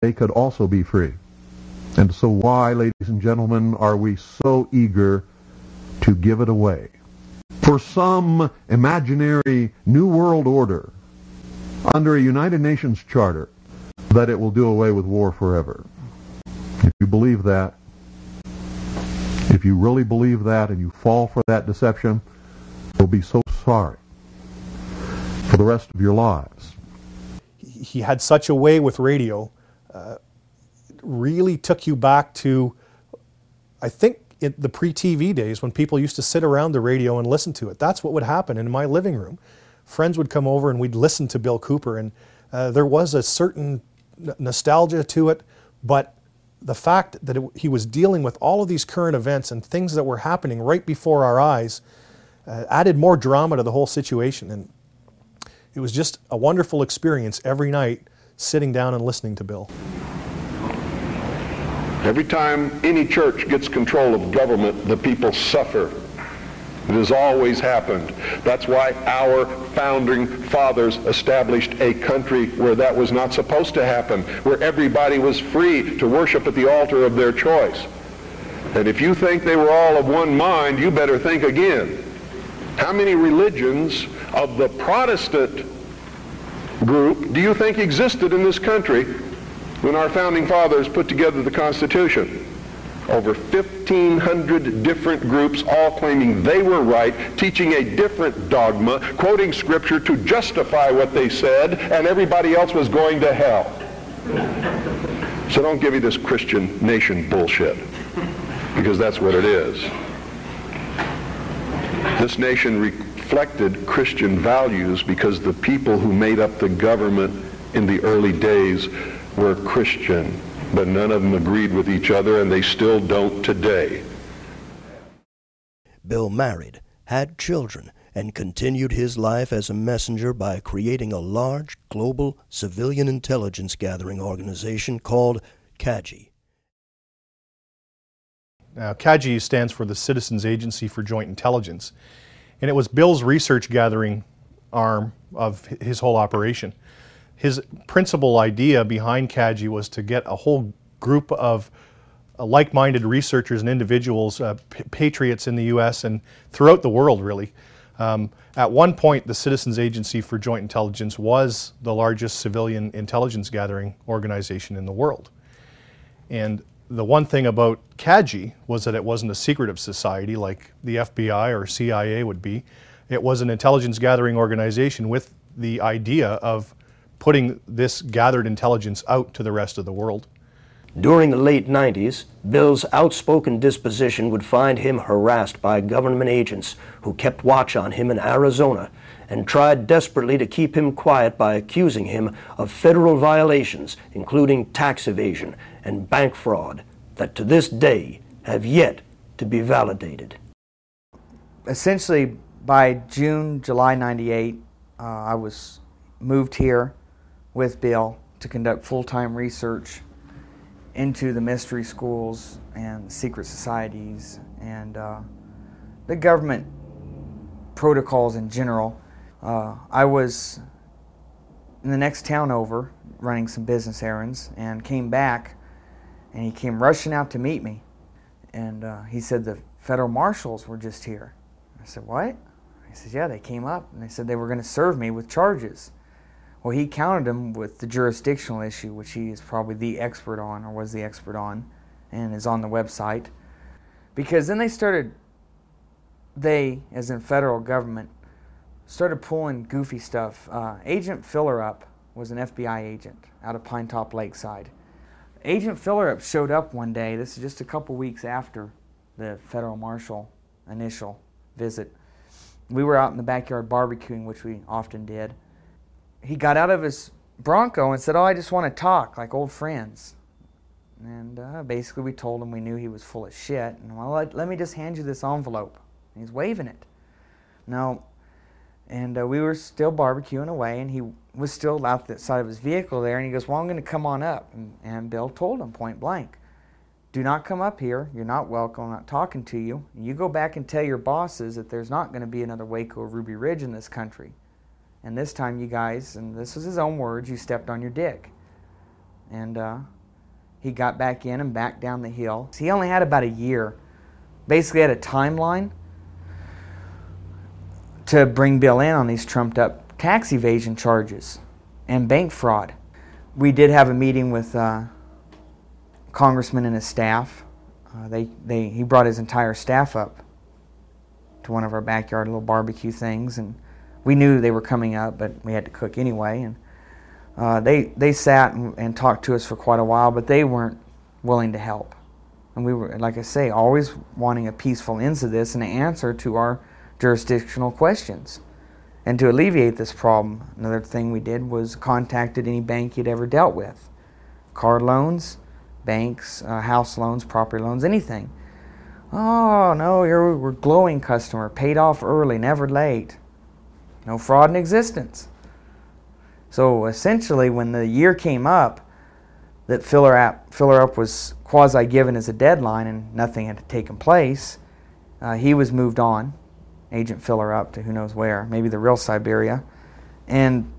they could also be free. And so why, ladies and gentlemen, are we so eager to give it away? For some imaginary new world order under a United Nations charter that it will do away with war forever. If you believe that, if you really believe that and you fall for that deception, you'll be so sorry for the rest of your lives. He had such a way with radio, really took you back to, I think, the pre-TV days when people used to sit around the radio and listen to it. That's what would happen in my living room. Friends would come over and we'd listen to Bill Cooper, and there was a certain nostalgia to it, but the fact that he was dealing with all of these current events and things that were happening right before our eyes added more drama to the whole situation. And it was just a wonderful experience every night sitting down and listening to Bill. Every time any church gets control of government, the people suffer. It has always happened. That's why our founding fathers established a country where that was not supposed to happen, where everybody was free to worship at the altar of their choice. And if you think they were all of one mind, you better think again. How many religions of the Protestant group do you think existed in this country when our founding fathers put together the Constitution? Over 1,500 different groups, all claiming they were right, teaching a different dogma, quoting scripture to justify what they said, and everybody else was going to hell. So don't give me this Christian nation bullshit, because that's what it is. This nation reflected Christian values because the people who made up the government in the early days were Christian. But none of them agreed with each other, and they still don't today. Bill married, had children, and continued his life as a messenger by creating a large global civilian intelligence gathering organization called CAGI. Now, CAGI stands for the Citizens Agency for Joint Intelligence, and it was Bill's research gathering arm of his whole operation. His principal idea behind CAGI was to get a whole group of like-minded researchers and individuals, patriots in the U.S. and throughout the world, really. At one point, the Citizens Agency for Joint Intelligence was the largest civilian intelligence gathering organization in the world. And the one thing about CAGI was that it wasn't a secretive society like the FBI or CIA would be. It was an intelligence gathering organization with the idea of putting this gathered intelligence out to the rest of the world. During the late 90s, Bill's outspoken disposition would find him harassed by government agents who kept watch on him in Arizona and tried desperately to keep him quiet by accusing him of federal violations, including tax evasion and bank fraud, that to this day have yet to be validated. Essentially, by June, July 98, I was moved here with Bill to conduct full-time research into the mystery schools and secret societies and the government protocols in general. I was in the next town over running some business errands and came back, and he came rushing out to meet me, and he said the federal marshals were just here. I said, what? He said, yeah, they came up and they said they were going to serve me with charges. Well, he countered them with the jurisdictional issue, which he is probably the expert on, or was the expert on, and is on the website. Because then they, as in federal government, started pulling goofy stuff. Agent Fillerup was an FBI agent out of Pine Top Lakeside. Agent Fillerup showed up one day, this is just a couple weeks after the federal marshal initial visit. We were out in the backyard barbecuing, which we often did. He got out of his Bronco and said, oh, I just want to talk like old friends. And basically we told him we knew he was full of shit. And well, let me just hand you this envelope. And he's waving it. No. And we were still barbecuing away, and he was still out the side of his vehicle there, and he goes, well, I'm going to come on up. And Bill told him point blank, do not come up here. You're not welcome. I'm not talking to you. You go back and tell your bosses that there's not going to be another Waco or Ruby Ridge in this country. And this time you guys, and this was his own words, you stepped on your dick. and he got back in and back down the hill. He only had about a year, basically had a timeline to bring Bill in on these trumped up tax evasion charges and bank fraud. We did have a meeting with Congressman and his staff. He brought his entire staff up to one of our backyard little barbecue things, and we knew they were coming up, but we had to cook anyway. And they sat and talked to us for quite a while, but they weren't willing to help. And we were, like I say, always wanting a peaceful end to this and an answer to our jurisdictional questions. And to alleviate this problem, another thing we did was contacted any bank you'd ever dealt with. Car loans, banks, house loans, property loans, anything. Oh, no, we're a glowing customer, paid off early, never late. No fraud in existence. So essentially, when the year came up that Filler Up was quasi-given as a deadline and nothing had taken place, he was moved on, Agent Filler Up, to who knows where, maybe the real Siberia. And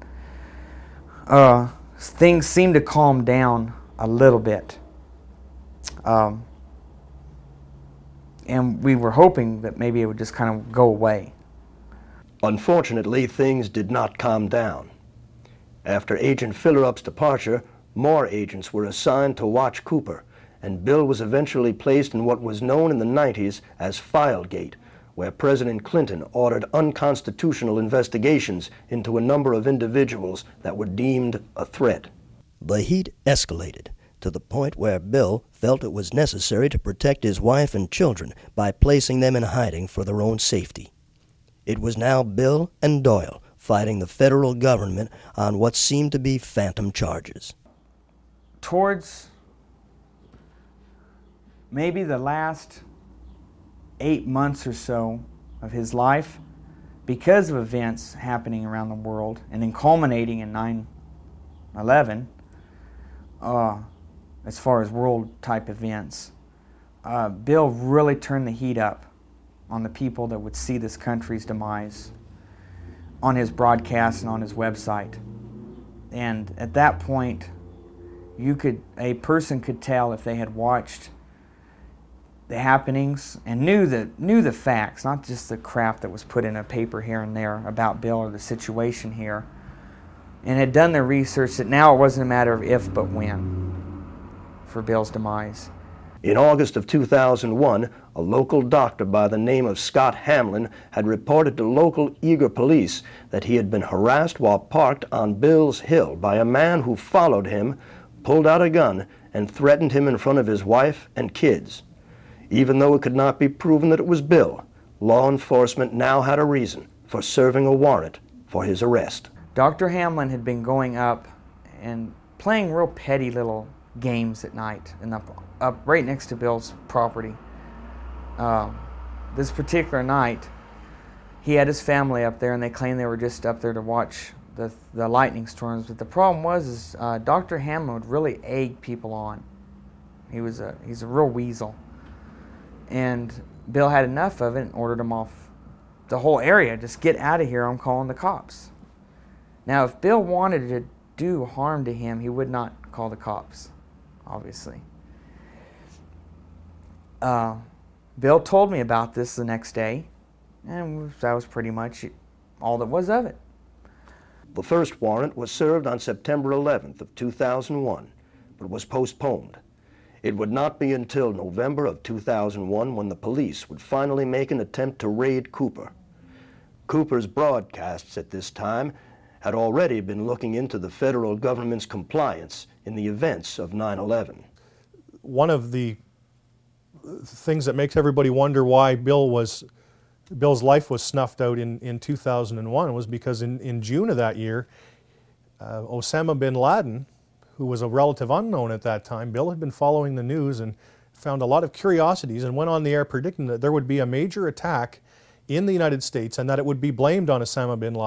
things seemed to calm down a little bit. And we were hoping that maybe it would just kind of go away. Unfortunately, things did not calm down. After Agent Filler Up's departure, more agents were assigned to watch Cooper, and Bill was eventually placed in what was known in the 90s as Filegate, where President Clinton ordered unconstitutional investigations into a number of individuals that were deemed a threat. The heat escalated to the point where Bill felt it was necessary to protect his wife and children by placing them in hiding for their own safety. It was now Bill and Doyle fighting the federal government on what seemed to be phantom charges. Towards maybe the last 8 months or so of his life, because of events happening around the world and then culminating in 9/11, as far as world-type events, Bill really turned the heat up on the people that would see this country's demise on his broadcast and on his website. And at that point, a person could tell if they had watched the happenings and knew the facts, not just the crap that was put in a paper here and there about Bill or the situation here, and had done their research, that now it wasn't a matter of if but when for Bill's demise. In August of 2001, a local doctor by the name of Scott Hamlin had reported to local Eager police that he had been harassed while parked on Bill's Hill by a man who followed him, pulled out a gun, and threatened him in front of his wife and kids. Even though it could not be proven that it was Bill, law enforcement now had a reason for serving a warrant for his arrest. Dr. Hamlin had been going up and playing real petty little games at night and up right next to Bill's property. This particular night, he had his family up there, and they claimed they were just up there to watch the lightning storms. But the problem was Dr. Hamlin would really egg people on. He's a real weasel. And Bill had enough of it and ordered him off the whole area. Just get out of here, I'm calling the cops. Now, if Bill wanted to do harm to him, he would not call the cops, obviously. Bill told me about this the next day, and that was pretty much all that was of it. The first warrant was served on September 11th of 2001, but was postponed. It would not be until November of 2001 when the police would finally make an attempt to raid Cooper. Cooper's broadcasts at this time had already been looking into the federal government's compliance in the events of 9/11. One of the things that makes everybody wonder why Bill's life was snuffed out in 2001 was because in June of that year, Osama bin Laden, who was a relative unknown at that time, Bill had been following the news and found a lot of curiosities and went on the air predicting that there would be a major attack in the United States and that it would be blamed on Osama bin Laden.